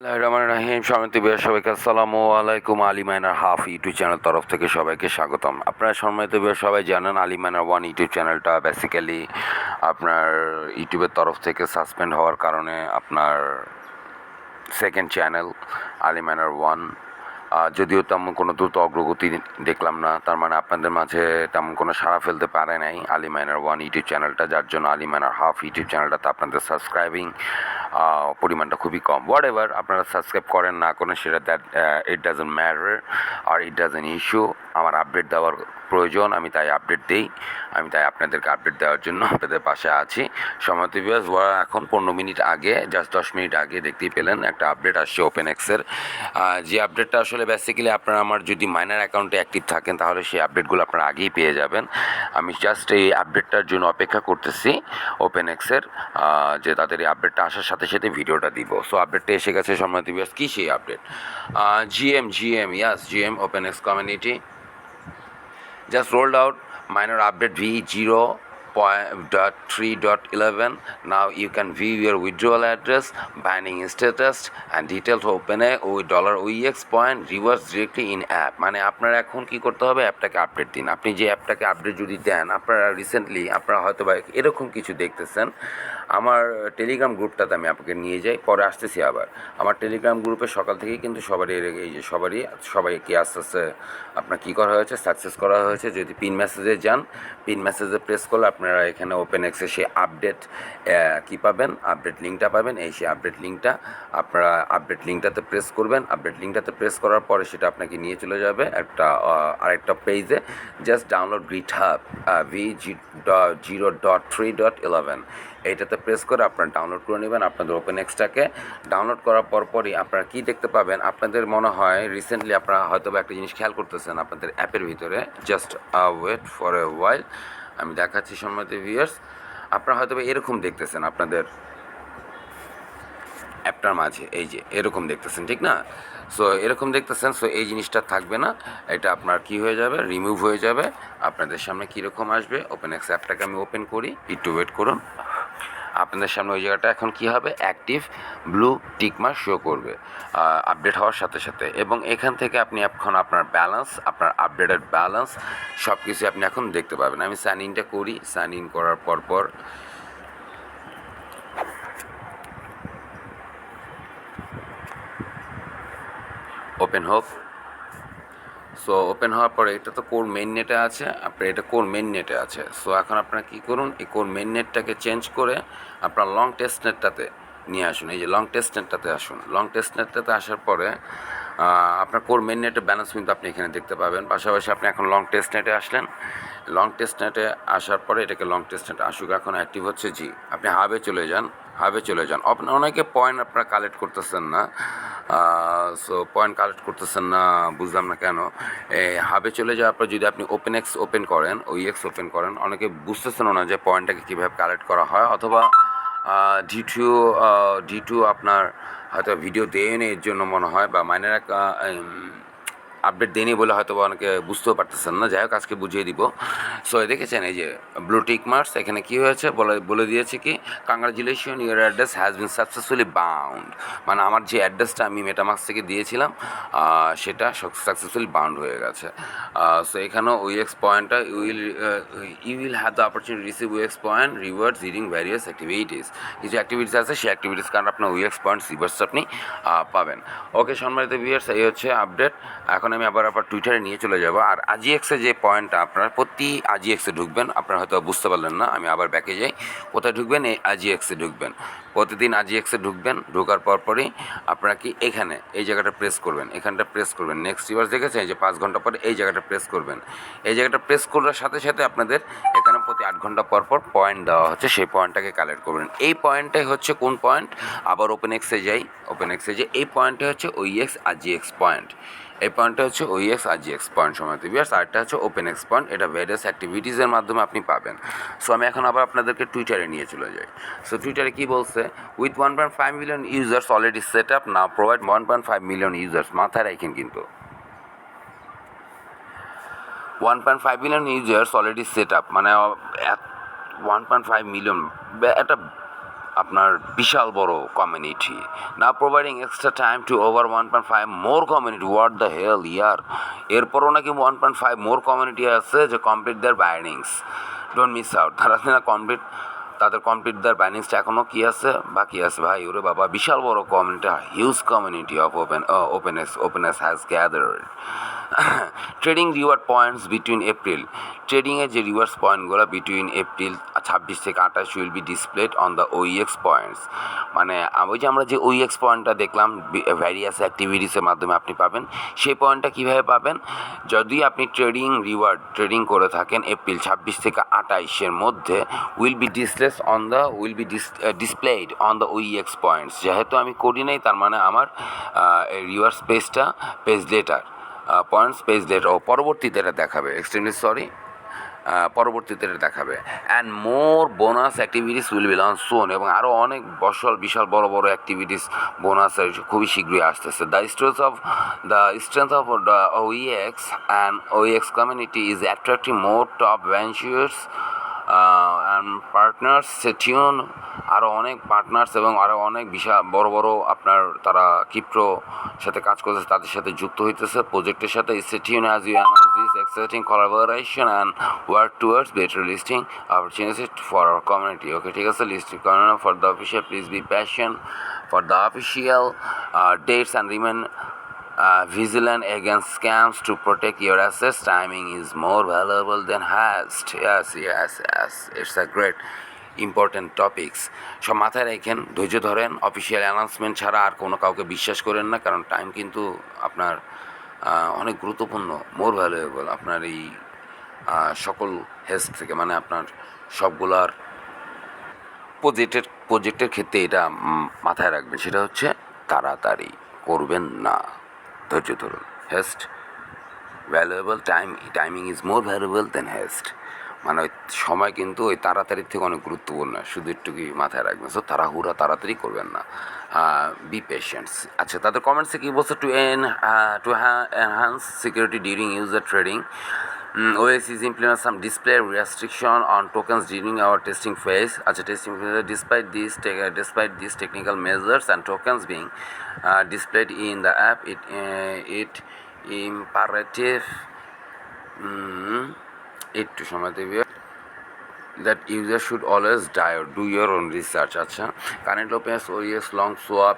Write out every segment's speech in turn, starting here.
রহিম সমিতি বিহার সবাইকে আসসালামু আলাইকুম। আলী মাইনার হাফ ইউটিউব চ্যানেল তরফ থেকে সবাইকে স্বাগতম। আপনারা সম্মানিত বিহার সবাই জানেন আলী মাইনার ওয়ান ইউটিউব চ্যানেলটা বেসিক্যালি আপনার ইউটিউবের তরফ থেকে সাসপেন্ড হওয়ার কারণে আপনার second channel Ali minor one, যদিও তেমন কোনো দ্রুত অগ্রগতি দেখলাম না, তার মানে আপনাদের মাঝে তেমন কোনো সাড়া ফেলতে পারে নাই আলী মাইনার ওয়ান ইউটিউব চ্যানেলটা, যার জন্য আলী মাইনার হাফ ইউটিউব চ্যানেলটাতে আপনাদের সাবস্ক্রাইবিং পরিমাণটা খুবই কম। হোয়াট এভার আপনারা সাবস্ক্রাইব করেন না করেন সেটা দ্যাট ইট ডাজন্ট ম্যাটার আর ইট ডাজন্ট ইস্যু। আমার আপডেট দেওয়ার প্রয়োজন, আমি তাই আপডেট দিই, আমি তাই আপনাদেরকে আপডেট দেওয়ার জন্য আপনাদের পাশে আছি। সম্মানিত ভিউয়ার্স, এখন 15 মিনিট আগে, জাস্ট 10 মিনিট আগে দেখতেই পেলেন একটা আপডেট আসছে ওপেন এক্সের, যে আপডেটটা আসলে বেসিক্যালি আপনারা আমার যদি মাইনার অ্যাকাউন্টে অ্যাক্টিভ থাকেন তাহলে সেই আপডেটগুলো আপনারা আগেই পেয়ে যাবেন। আমি জাস্ট এই আপডেটটার জন্য অপেক্ষা করতেছি ওপেন এক্সের, যে তাদের এই আপডেটটা আসার সাথে সাথে ভিডিওটা দিব। সো আপডেটটা এসে গেছে সম্মানিত ভিউয়ার্স। কী সেই update? GM open x community just rolled out minor update v0.3.11. Now you can view your withdrawal address, binding status and details to OpenAI with $OEX point reverse directly in app. মানে আপনারা এখন কি করতে হবে, অ্যাপটাকে update দিন। আপনি যে অ্যাপটাকে update যদি দেন, আপনারা রিসেন্টলি আপনারা হয়তো বা এরকম কিছু দেখতেছেন। আমার টেলিগ্রাম গ্রুপটাতে আমি আপনাকে নিয়ে যাই, পরে আসতেছি আবার। আমার টেলিগ্রাম গ্রুপে সকাল থেকেই কিন্তু এই যে সবাইকে আস্তে আস্তে আপনার কী করা হয়েছে, সাকসেস করা হয়েছে। যদি পিন মেসেজে যান, পিন মেসেজে প্রেস করলে আপনারা এখানে ওপেন এক্সে সেই আপডেট কী পাবেন, আপডেট লিঙ্কটা পাবেন। সেই আপডেট লিঙ্কটা আপনারা আপডেট লিঙ্কটাতে প্রেস করবেন। আপডেট লিঙ্কটাতে প্রেস করার পরে সেটা আপনাকে নিয়ে চলে যাবে আরেকটা পেজে। জাস্ট ডাউনলোড GitHub v0.3.11, এইটাতে প্রেস করে আপনারা ডাউনলোড করে নেবেন আপনাদের ওপেন এক্সটাকে। ডাউনলোড করার পরই আপনারা কী দেখতে পাবেন, আপনাদের মনে হয় রিসেন্টলি আপনারা হয়তো বা একটা জিনিস খেয়াল করতেছেন আপনাদের অ্যাপের ভিতরে। জাস্ট ওয়েট ফর এ ওয়াইল, আমি দেখাচ্ছি সম্মানিত ভিউয়ার্স। আপনারা হয়তো বা এরকম দেখতেছেন আপনাদের অ্যাপটার মাঝে, এই যে এরকম দেখতেছেন, ঠিক না? সো এরকম দেখতেছেন। সো এই জিনিসটা থাকবে না, এটা আপনার কি হয়ে যাবে, রিমুভ হয়ে যাবে। আপনাদের সামনে কীরকম আসবে, ওপেন এক্স অ্যাপটাকে আমি ওপেন করি, একটু ওয়েট করুন। আপনাদের সামনে ওই জায়গাটা এখন কী হবে, অ্যাক্টিভ ব্লু টিকমার্ক শো করবে আপডেট হওয়ার সাথে সাথে। এবং এখান থেকে আপনি এখন আপনার ব্যালেন্স, আপনার আপডেটেড ব্যালেন্স সব কিছু আপনি এখন দেখতে পাবেন। আমি সাইন ইনটা করি, সাইন ইন করার পর ওপেন হোক। সো ওপেন হওয়ার পরে এটা তো কোর মেইন নেটে আছে, আপনার এটা কোর মেইন নেটে আছে। সো এখন আপনারা কী করুন, এই কোর মেইন নেটটাকে চেঞ্জ করে আপনার লং টেস্ট নেটটাতে নিয়ে আসুন। এই যে লং টেস্ট নেটটাতে আসুন। লং টেস্ট নেটটাতে আসার পরে আপনার কোর মেইন নেটের ব্যালেন্স কিন্তু আপনি এখানে দেখতে পাবেন। পাশাপাশি আপনি এখন লং টেস্ট নেটে আসলেন। লং টেস্ট নেটে আসার পরে এটাকে লং টেস্ট নেটে আসুক, এখন অ্যাক্টিভ হচ্ছে। জি, আপনি হাবে চলে যান, হাবে চলে যান। অনেকে পয়েন্ট আপনারা কালেক্ট করতেছেন না, সো পয়েন্ট কালেক্ট করতেছেন না, বুঝলাম না কেন। হাবে চলে যাওয়ার পর যদি আপনি ওপেন এক্স ওপেন করেন, OEX ওপেন করেন, অনেকে বুঝতেছেন না যে পয়েন্টটাকে কীভাবে কালেক্ট করা হয়, অথবা ডি টু আপনার হয়তো ভিডিও দেয়নি এর জন্য মনে হয়, বা মাইনের আপডেট দেয়নি বলে হয়তো অনেকে বুঝতেও পারতেছেন না। যাই হোক, আজকে বুঝিয়ে দিব। সো দেখেছেন এই যে ব্লু টিক মার্কস, এখানে কী হয়েছে বলে দিয়েছে কি, congratulation your address has been successfully bound. মানে আমার যে অ্যাড্রেসটা আমি মেটামাক্স থেকে দিয়েছিলাম সেটা সাকসেসফুলি বাউন্ড হয়ে গেছে। সো এখানেও OEX পয়েন্টটা you will have the opportunity receive OEX point rewards during various activities. কিছু অ্যাক্টিভিটিস আছে, সেই অ্যাক্টিভিটিস কারণে আপনার OEX পয়েন্টস রিওয়ার্ডস আপনি পাবেন। ওকে সম্মানিত ভিউয়ার্স, এই হচ্ছে আপডেট। এখন আমি আবার টুইটারে নিয়ে চলে যাব। আর আজিএক্সে যে পয়েন্টটা, আপনারা প্রতি আজিএক্সে ঢুকবেন, আপনারা হয়তো বুঝতে পারলেন না, আমি আবার ব্যাকে যাই। কোথায় ঢুকবেন, এই আজিএক্সে ঢুকবেন। প্রতিদিন আজিএক্সে ঢুকবেন। ঢোকার পরই আপনারা কি এখানে এই জায়গাটা প্রেস করবেন, এখানটা প্রেস করবেন। নেক্সট রিভার্স দেখেছেন, এই যে 5 ঘন্টা পরে এই জায়গাটা প্রেস করবেন। এই জায়গাটা প্রেস করার সাথে সাথে আপনাদের এখানে প্রতি 8 ঘন্টা পর পয়েন্ট দেওয়া হচ্ছে, সেই পয়েন্টটাকে কালেক্ট করবেন। এই পয়েন্টটাই হচ্ছে কোন পয়েন্ট, আবার ওপেন এক্সে যাই, ওপেন এক্সে যাই, এই পয়েন্টটা হচ্ছে OEX RGX পয়েন্ট। এই পয়েন্টটা হচ্ছে OEX RGX পয়েন্ট সময় ভিউয়ার্স। আরেকটা হচ্ছে ওপেন এক্স পয়েন্ট, এটা ভেরিয়াস অ্যাক্টিভিটিসের মাধ্যমে আপনি পাবেন। সো আমি এখন আবার আপনাদেরকে টুইটারে নিয়ে চলে যাই। সো টুইটারে কী বলছে, with 1.5 million users already set up, now provide 1.5 million users. মাথায় রাখেন কিন্তু 1.5 million users already set up, মানে 1.5 মিলিয়ন একটা আপনার বিশাল বড় কমিউনিটি। না providing extra time to over 1.5 more community, what the hell ইয়ার। এরপরও নাকি 1.5 মোর কমিউনিটি আছে যে complete their bindings, don't miss out. তারা না কমপ্লিট, তাদের কমপ্লিট দেয়ার বাইন্ডিংসটা এখনও কী আছে, বাকি আছে ভাই। ওরে বাবা, বিশাল বড় community, huge community of openness has gathered. Trading reward points between April, ট্রেডিংয়ের যে রিওয়ার্ডস পয়েন্টগুলো বিটুইন এপ্রিল 26 থেকে 28 will be displayed on the OEX points. মানে ওই যে আমরা যে ওইএক্স পয়েন্টটা দেখলাম ভ্যারিয়াস অ্যাক্টিভিটিসের মাধ্যমে আপনি পাবেন, সেই পয়েন্টটা কীভাবে পাবেন? যদি আপনি ট্রেডিং করে থাকেন এপ্রিল 26 থেকে 28-এর মধ্যে, will be displayed on the OEX points. যেহেতু আমি করি নাই, তার মানে আমার রিওয়ার্ডস পেজ ডেটার পয়েন্টস পেজ ডেটা পরবর্তীতে এটা দেখাবে, এক্সট্রিমলি সরি, পরবর্তীতে এটা দেখাবে। And more bonus activities will be launch soon, এবং আরও অনেক বিশাল বড় অ্যাক্টিভিটিস বোনাস খুবই শীঘ্রই আসতেছে। The strength of the OEX and OEX community is attracting more top ventures and partners সেটিউন। আরও অনেক পার্টনার্স এবং আরও অনেক বিশাল বড় আপনার তারা ক্রিপ্টো সাথে কাজ করতেছে, তাদের সাথে যুক্ত হইতেছে প্রজেক্টের সাথে। সেটিউন as you announce this exciting collaboration and work towards better listing opportunities for our community. Okay, ঠিক আছে। Listing for the official, please be passion for the official dates and remain vigilant against scams to protect your assets. Timing is more valuable than haste. Yes, it's a great important topics. সব মাথায় রাখেন, ধৈর্য ধরেন। Official announcement ছাড়া আর কোনো কাউকে বিশ্বাস করেন না, কারণ টাইম কিন্তু আপনার অনেক গুরুত্বপূর্ণ, মোর ভ্যালুয়েবল আপনার এই সকল হেস্ট থেকে। মানে আপনার সবগুলার প্রজেক্টের ক্ষেত্রে এটা মাথায় রাখবেন, সেটা হচ্ছে তাড়াতাড়ি করবেন না, ধৈর্য ধরুন। Heist valuable, timing is more valuable then heist. মানে ওই সময় কিন্তু ওই তাড়াতাড়ির থেকে অনেক গুরুত্বপূর্ণ, শুধু একটু কি মাথায় রাখবেন। সো তাড়াতাড়ি করবেন না, বি পেশেন্টস। আচ্ছা, তাদের কমেন্টসে কী বলছে? Two enhance security during user trading, OS is implement some display restriction on tokens during our testing phase. Testing phase. Despite these technical measures and tokens being displayed in the app, it imperative that user should always do your own research. Current OPS OES long swap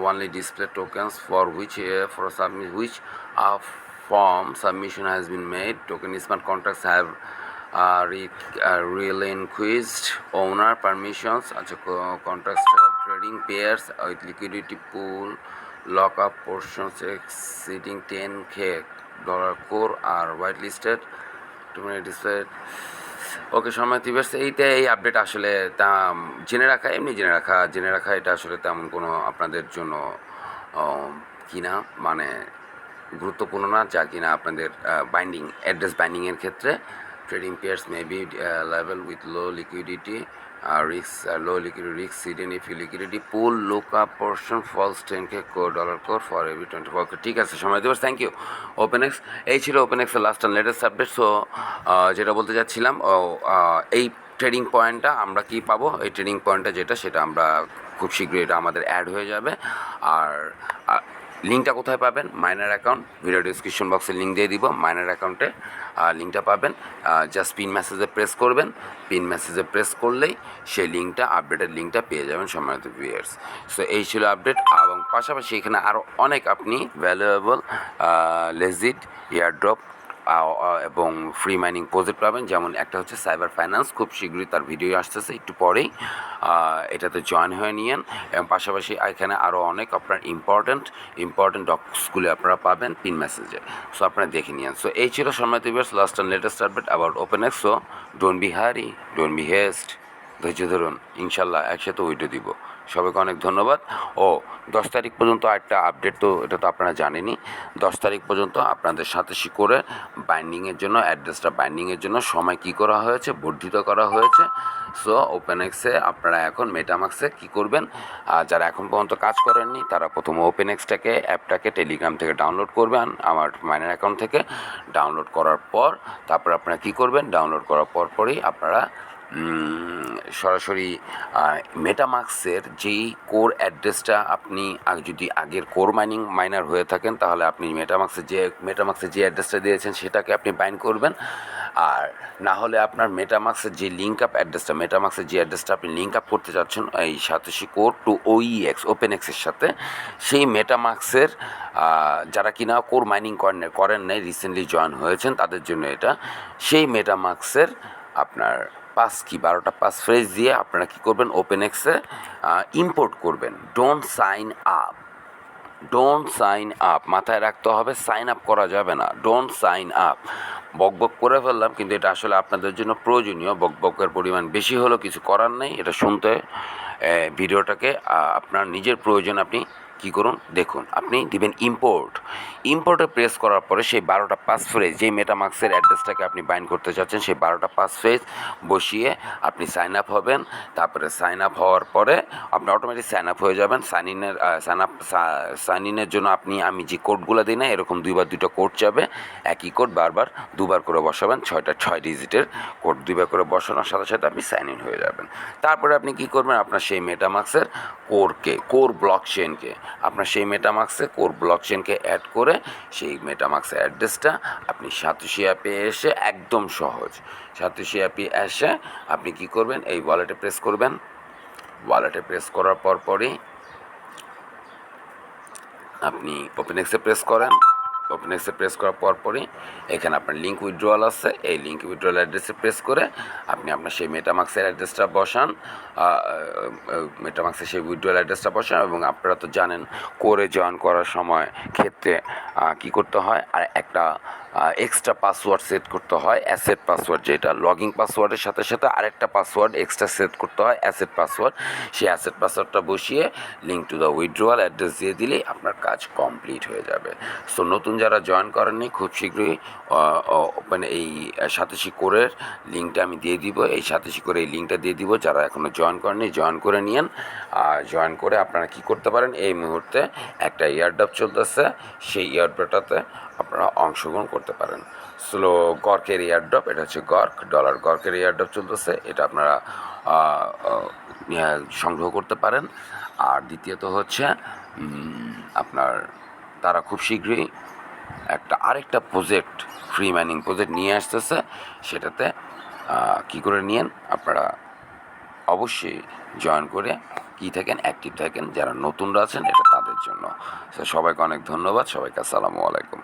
only display tokens for which form submission has been made. Token smart contracts have relinquished owner permissions. Contracts trading pairs with liquidity pool lockup portions exceeding $10K core are whitelisted to be displayed. ওকে, সময় দিবস এইটা, এই update আসলে তা জেনে রাখা এটা আসলে তেমন কোনো আপনাদের জন্য কিনা মানে গুরুত্বপূর্ণ না, যা কিনা আপনাদের অ্যাড্রেস বাইন্ডিংয়ের ক্ষেত্রে। Trading pairs may be level with low liquidity risk hidden if liquidity pool lookup portion falls $10K core for every 24. ঠিক আছে, সময় দিবস, থ্যাংক ইউ ওপেনএক্স। এই ছিল ওপেনএক্সের last and latest update. So যেটা বলতে চাচ্ছিলাম, এই ট্রেডিং পয়েন্টটা আমরা কি পাবো, এই ট্রেডিং পয়েন্টটা সেটা আমরা খুব শীঘ্রই এটা আমাদের অ্যাড হয়ে যাবে। আর লিঙ্কটা কোথায় পাবেন? মাইনার অ্যাকাউন্ট, ভিডিও ডিসক্রিপশন বক্সে লিঙ্ক দিয়ে দিব। মাইনার অ্যাকাউন্টে লিঙ্কটা পাবেন, জাস্ট পিন মেসেজে প্রেস করবেন। পিন মেসেজে প্রেস করলেই সেই লিঙ্কটা, আপডেটের লিঙ্কটা পেয়ে যাবেন সম্মানিত ভিউয়ার্স। সো এই ছিল আপডেট, এবং পাশাপাশি এখানে আরও অনেক আপনি ভ্যালুয়েবল লেজিট এয়ারড্রপ এবং ফ্রি মাইনিং প্রজেক্ট পাবেন। যেমন একটা হচ্ছে সাইবার ফাইন্যান্স, খুব শীঘ্রই তার ভিডিও আসতেছে, একটু পরেই এটাতে জয়েন হয়ে নিয়েন। এবং পাশাপাশি এখানে আরও অনেক আপনার ইম্পর্টেন্ট ডকুমেন্টসগুলি আপনারা পাবেন পিন মেসেজে। সো আপনারা দেখে নিয়েন। সো এই ছিল সম্মানিত viewers last and latest update about OpenX. So don't be hurry, don't be haste, ধৈর্য ধরুন, ইনশাল্লাহ একসাথে উইডিও দিব। সবাইকে অনেক ধন্যবাদ। ও 10 তারিখ পর্যন্ত একটা আপডেট, তো এটা তো আপনারা জানেনই। 10 তারিখ পর্যন্ত আপনাদের সাথে করে বাইন্ডিংয়ের জন্য, অ্যাড্রেসটা বাইন্ডিংয়ের জন্য সময় কী করা হয়েছে, বর্ধিত করা হয়েছে। সো ওপেনএক্সে আপনারা এখন মেটামাক্সে কী করবেন, যারা এখন পর্যন্ত কাজ করেননি তারা প্রথম ওপেনএক্সটাকে অ্যাপটাকে টেলিগ্রাম থেকে ডাউনলোড করবেন, আমার মাইনার অ্যাকাউন্ট থেকে ডাউনলোড করার পর তারপর আপনারা কী করবেন, ডাউনলোড করার পরই আপনারা সরাসরি মেটামাক্সের যেই কোর অ্যাড্রেসটা আপনি যদি আগের কোর মাইনার হয়ে থাকেন, তাহলে আপনি মেটামাক্সের যে অ্যাড্রেসটা দিয়েছেন সেটাকে আপনি বাইন্ড করবেন। আর না হলে আপনার মেটামাক্সের যে লিঙ্ক আপ অ্যাড্রেসটা, মেটামাক্সের যে অ্যাড্রেসটা আপনি লিঙ্ক আপ করতে চাচ্ছেন এই সাতোশি কোর টু OEX ওপেনএক্সের সাথে, সেই মেটামাক্সের যারা কিনা কোর মাইনিং করেন নাই, রিসেন্টলি জয়েন হয়েছেন, তাদের জন্য এটা। সেই মেটামাক্সের আপনার 12টা পাস ফ্রেজ দিয়ে আপনারা কী করবেন, ওপেনএক্সে ইম্পোর্ট করবেন। ডোন্ট সাইন আপ, মাথায় রাখতে হবে, সাইন আপ করা যাবে না, ডোন্ট সাইন আপ। বকবক করে ফেললাম, কিন্তু এটা আসলে আপনাদের জন্য প্রয়োজনীয়। বকবকের পরিমাণ বেশি হলেও কিছু করার নেই, এটা শুনতে ভিডিওটাকে আপনার নিজের প্রয়োজন আপনি কী করুন, দেখুন। আপনি দিবেন ইম্পোর্টে প্রেস করার পরে সেই 12টা পাস ফ্রেজ, যেই মেটামাক্সের অ্যাড্রেসটাকে আপনি বাইন্ড করতে চাচ্ছেন, সেই 12টা পাস ফ্রেজ বসিয়ে আপনি সাইন আপ হবেন। তারপরে সাইন আপ হওয়ার পরে আপনি অটোমেটিক সাইন আপ হয়ে যাবেন। সাইন ইনের জন্য আমি যে কোডগুলো দিই না, এরকম 2টা কোড যাবে। একই কোড বারবার 2বার করে বসাবেন, 6 ডিজিটের কোড 2বার করে বসানোর সাথে সাথে আপনি সাইন ইন হয়ে যাবেন। তারপরে আপনি কী করবেন, আপনার সেই মেটামাক্সের কোর ব্লকচেনকে কোর ব্লকচেনকে অ্যাড করে সেই মেটামাক্সের অ্যাড্রেসটা আপনি সাতোশি অ্যাপে এসে, একদম সহজ, সাতোশি অ্যাপে এসে আপনি কী করবেন, এই ওয়ালেটে প্রেস করবেন। ওয়ালেটে প্রেস করার পরই আপনি ওপেনএক্সে প্রেস করেন। ওপেনএক্সে প্রেস করার পরই এখানে আপনার লিঙ্ক উইথড্রয়াল আছে, এই লিঙ্ক উইথড্রয়াল অ্যাড্রেসে প্রেস করে আপনি আপনার সেই মেটামাক্সের অ্যাড্রেসটা বসান, মেটামাক্সের সেই উইথড্রয়াল অ্যাড্রেসটা বসান। এবং আপনারা তো জানেন, কোরে জয়েন করার সময় ক্ষেত্রে কী করতে হয়, আর একটা এক্সট্রা পাসওয়ার্ড সেট করতে হয়, অ্যাসেট পাসওয়ার্ড, যেটা লগিং পাসওয়ার্ডের সাথে সাথে আরেকটা পাসওয়ার্ড এক্সট্রা সেট করতে হয়, অ্যাসেট পাসওয়ার্ড। সেই অ্যাসেট পাসওয়ার্ডটা বসিয়ে link to the withdrawal address দিয়ে দিলেই আপনার কাজ কমপ্লিট হয়ে যাবে। সো নতুন যারা জয়েন করেননি, খুব শীঘ্রই মানে এই সাতোশি কোরের লিঙ্কটা আমি দিয়ে দিব, এই সাতোশি কোরের এই লিঙ্কটা দিয়ে দিব। যারা এখনও জয়েন করেননি, জয়েন করে নিন। জয়েন করে আপনারা কী করতে পারেন, এই মুহূর্তে একটা এয়ারড্রপ চলতেছে, সেই এয়ারড্রপটাতে আপনারা অংশগ্রহণ করতে পারেন। গর্কের এয়ারড্রপ, এটা হচ্ছে গর্কের এয়ারড্রপ চলতেছে, এটা আপনারা সংগ্রহ করতে পারেন। আর দ্বিতীয়ত হচ্ছে আপনার তারা খুব শীঘ্রই আরেকটা প্রজেক্ট, ফ্রি মাইনিং প্রজেক্ট নিয়ে আসতেছে, সেটাতে কী করে নিয়েন, আপনারা অবশ্যই জয়েন করে অ্যাক্টিভ থাকেন। যারা নতুনরা আছেন, এটা তাদের জন্য। সবাইকে অনেক ধন্যবাদ, সবাইকে আসসালামু আলাইকুম।